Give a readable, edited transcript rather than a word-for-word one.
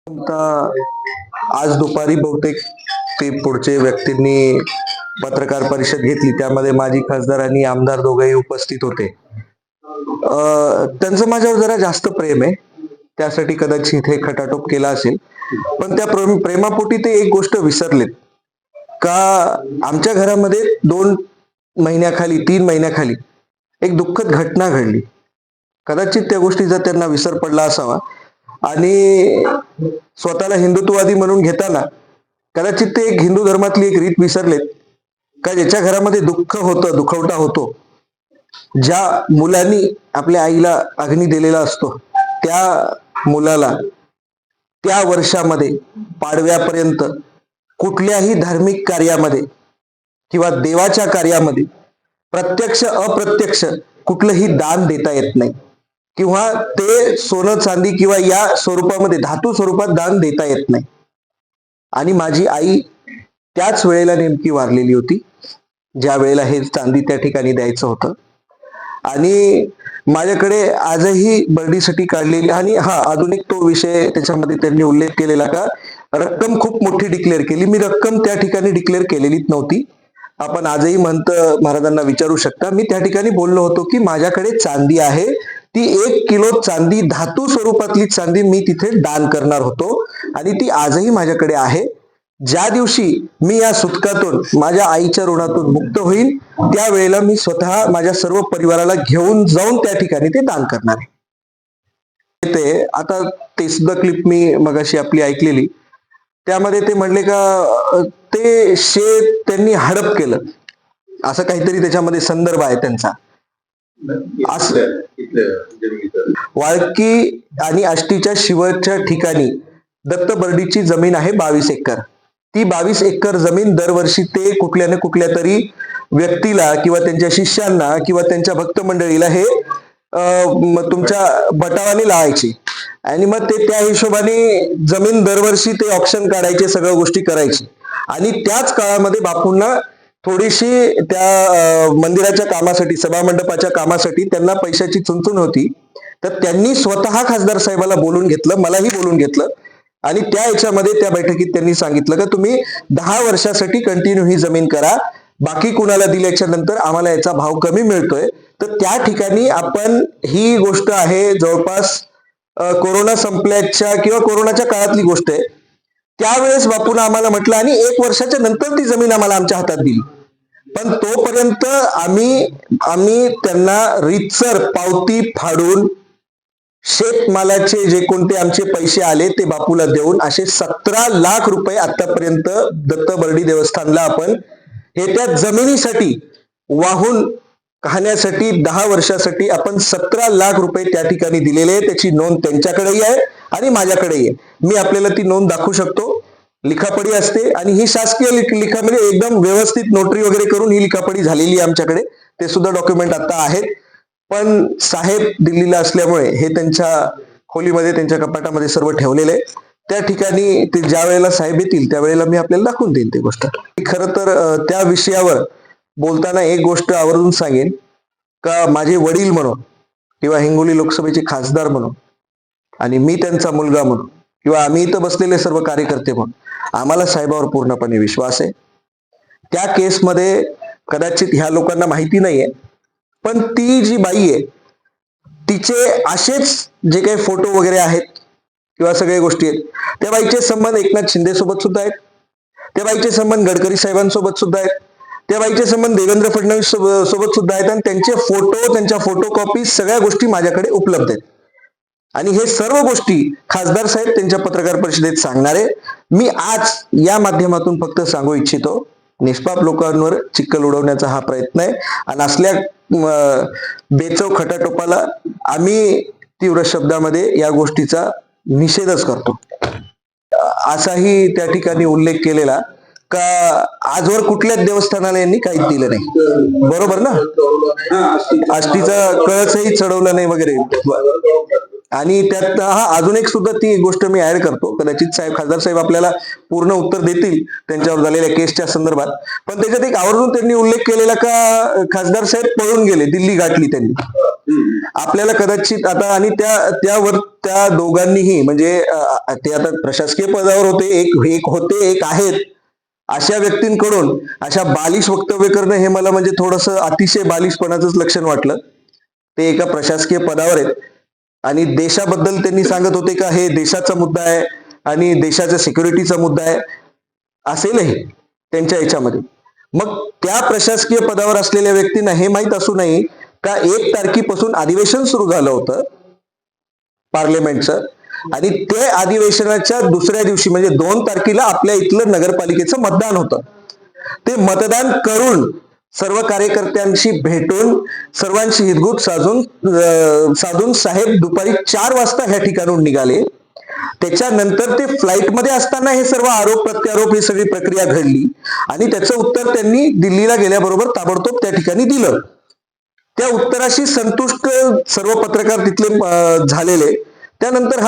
आज दुपारी बहुतेक ते पुढचे व्यक्तींनी पत्रकार परिषद घेतली, त्यामध्ये माजी खासदार आणि आमदार दोघेही उपस्थित होते. त्यांचं माझ्यावर जरा जास्त प्रेम आहे, त्यासाठी कदाचित हे खटाटोप केला असेल. पण त्या प्रेमापोटी ते एक गोष्ट विसरलेत का आमच्या घरामध्ये 2 महिन्याखाली 3 महिन्याखाली एक दुःखद घटना घडली. कदाचित त्या गोष्टीचा त्यांना विसर पडला असावा आणि स्वतःला हिंदुत्ववादी म्हणून घेताना कदाचित ते एक हिंदू धर्मातली एक रीत विसरलेत का ज्याच्या घरामध्ये दुःख होतं, दुखवटा होतो, ज्या मुलांनी आपल्या आईला अग्नी दिलेला असतो, त्या मुलाला त्या वर्षामध्ये पाडव्यापर्यंत कुठल्याही धार्मिक कार्यामध्ये किंवा देवाच्या कार्यामध्ये प्रत्यक्ष अप्रत्यक्ष कुठलंही दान देता येत नाही किंवा ते सोनं चांदी किंवा या स्वरूपामध्ये धातू स्वरूपात दान देता येत नाही. आणि माझी आई त्याच वेळेला नेमकी वारलेली होती ज्या वेळेला हे चांदी त्या ठिकाणी द्यायचं होतं. आणि माझ्याकडे आजही बर्डीसाठी काढलेली, आणि अजून एक तो विषय त्याच्यामध्ये त्यांनी उल्लेख केलेला का रक्कम खूप मोठी डिक्लेअर केली. मी रक्कम त्या ठिकाणी डिक्लेअर केलेलीच नव्हती. आपण आजही महंत महाराजांना विचारू शकता. मी त्या ठिकाणी बोललो होतो की माझ्याकडे चांदी आहे, ती 1 किलो चांदी, धातू स्वरूपातली चांदी मी तिथे दान करणार होतो आणि ती आजही माझ्याकडे आहे. ज्या दिवशी मी या सुतकातून माझ्या आईच्या ऋणातून मुक्त होईल त्यावेळेला मी स्वतः माझ्या सर्व परिवाराला घेऊन जाऊन त्या ठिकाणी ते दान करणार आहे. ते आता ते सुद्धा क्लिप मी मगाशी आपली ऐकलेली, त्यामध्ये ते म्हणले का ते शेत त्यांनी हडप केलं, असं काहीतरी त्याच्यामध्ये संदर्भ आहे त्यांचा. वाळकी आणि आष्टीच्या शिवच्या ठिकाणी दत्त बर्डीची जमीन आहे 22 एकर. ती 22 एकर जमीन दरवर्षी ते कुठल्या ना कुठल्या तरी व्यक्तीला किंवा त्यांच्या शिष्यांना किंवा त्यांच्या भक्त मंडळीला हे तुमच्या बटावाने लावायची आणि मग ते त्या हिशोबाने जमीन दरवर्षी ते ऑप्शन काढायचे, सगळ्या गोष्टी करायची. आणि त्याच काळामध्ये बापूंना थोडीशी त्या मंदिराच्या कामासाठी, सभा मंडपाच्या कामासाठी त्यांना पैशाची चुणचुण होती. तर त्यांनी स्वतः खासदार साहेबाला बोलून घेतलं, मलाही बोलून घेतलं आणि त्या ह्याच्यामध्ये त्या बैठकीत त्यांनी सांगितलं की तुम्ही 10 वर्षासाठी कंटिन्यू ही जमीन करा, बाकी कुणाला दिल्याच्या नंतर आम्हाला याचा भाव कमी मिळतोय. तर त्या ठिकाणी आपण ही गोष्ट आहे जवळपास कोरोना संपल्याच्या किंवा कोरोनाच्या काळातली गोष्ट आहे. त्यावेळेस बापून आम्हाला म्हटलं आणि 1 वर्षाच्या नंतर ती जमीन आम्हाला आमच्या हातात दिली. पण तोपर्यंत आम्ही त्यांना रीतसर पावती फाडून शेतमालाचे जे कोणते आमचे पैसे आले ते बापूला देऊन असे 17 लाख रुपये आतापर्यंत दत्त बर्डी देवस्थानला आपण हे त्या जमिनीसाठी वाहून खाण्यासाठी 10 वर्षासाठी आपण 17 लाख रुपये त्या ठिकाणी दिलेले आहे. त्याची नोंद त्यांच्याकडेही आहे आणि माझ्याकडेही आहे. मी आपल्याला ती नोंद दाखवू शकतो. लिखापडी असते आणि ही शासकीय लिखामध्ये एकदम व्यवस्थित नोटरी वगैरे करून ही लिखापडी झालेली आहे आमच्याकडे. ते सुद्धा डॉक्युमेंट आता आहेत. पण साहेब दिल्लीला असल्यामुळे हे त्यांच्या खोलीमध्ये, त्यांच्या कपाटामध्ये सर्व ठेवलेले आहे. त्या ठिकाणी ते ज्या वेळेला साहेब येतील त्यावेळेला मी आपल्याला दाखवून देईन ती गोष्ट. खरं तर त्या विषयावर बोलताना एक गोष्ट आवर्जून सांगेन का माझे वडील म्हणून किंवा हिंगोली लोकसभेचे खासदार म्हणून आणि मी त्यांचा मुलगा म्हणून किंवा आम्ही इथं बसलेले सर्व कार्यकर्ते म्हणून आम्हाला साहेबावर पूर्णपणे विश्वास आहे. त्या केसमध्ये कदाचित ह्या लोकांना माहिती नाहीये, पण ती जी बाई आहे तिचे असेच जे काही फोटो वगैरे आहेत किंवा सगळ्या गोष्टी आहेत, त्या बाईचे संबंध एकनाथ शिंदे सोबत सुद्धा आहेत, त्या बाईचे संबंध गडकरी साहेबांसोबत सुद्धा आहेत, त्या बाईचे संबंध देवेंद्र फडणवीस सोबत सुद्धा आहेत आणि त्यांचे फोटो, त्यांच्या फोटो कॉपी सगळ्या गोष्टी माझ्याकडे उपलब्ध आहेत. आणि हे सर्व गोष्टी खासदार साहेब त्यांच्या पत्रकार परिषदेत सांगणार आहे. मी आज या माध्यमातून फक्त सांगू इच्छितो, निष्पाप लोकांवर चिक्कल उडवण्याचा हा प्रयत्न आहे आणि असल्या बेचव खटाटोपाला आम्ही तीव्र शब्दामध्ये या गोष्टीचा निषेधच करतो. असाही त्या ठिकाणी उल्लेख केलेला का आजवर कुठल्याच देवस्थानाला यांनी काहीच दिलं नाही, बरोबर ना, आष्टीचा कळसही चढवला नाही वगैरे. आणि त्यात अजून एक सुद्धा ती गोष्ट मी ऍड करतो, कदाचित खासदार साहेब आपल्याला पूर्ण उत्तर देतील त्यांच्यावर झालेल्या केसच्या संदर्भात. पण त्याच्यात एक आवर्जून त्यांनी उल्लेख केलेला का खासदार साहेब पळून गेले, दिल्ली गाठली त्यांनी. आपल्याला कदाचित आता आणि त्या दोघांनीही म्हणजे ते आता प्रशासकीय पदावर होते, एक होते, एक आहेत. अशा व्यक्तींकडून अशा बालिश वक्तव्य करणं हे मला म्हणजे थोडंसं अतिशय बालिशपणाचंच लक्षण वाटलं. ते एका प्रशासकीय पदावर आहेत आणि देशाबद्दल त्यांनी सांगत होते का हे देशाचा मुद्दा आहे आणि देशाच्या सिक्युरिटीचा मुद्दा आहे, असेलही त्यांच्या याच्यामध्ये. मग त्या प्रशासकीय पदावर असलेल्या व्यक्तींना हे माहीत असू नये का 1 तारखेपासून अधिवेशन सुरू झालं होतं पार्लमेंटचं आणि ते अधिवेशनाच्या दुसऱ्या दिवशी म्हणजे 2 तारखेला आपल्या इथलं नगरपालिकेचं मतदान होतं. ते मतदान करून सर्व कार्यकर्त्यांशी भेटून सर्वांशी हितगुज साधून साहेब दुपारी 4 वाजता ह्या ठिकाणून निघाले. त्याच्यानंतर ते फ्लाईटमध्ये असताना हे सर्व आरोप प्रत्यारोप ही सगळी प्रक्रिया घडली आणि त्याचं उत्तर त्यांनी दिल्लीला गेल्याबरोबर ताबडतोब त्या ठिकाणी दिलं. त्या उत्तराशी संतुष्ट सर्व पत्रकार तिथले झालेले. त्यानंतर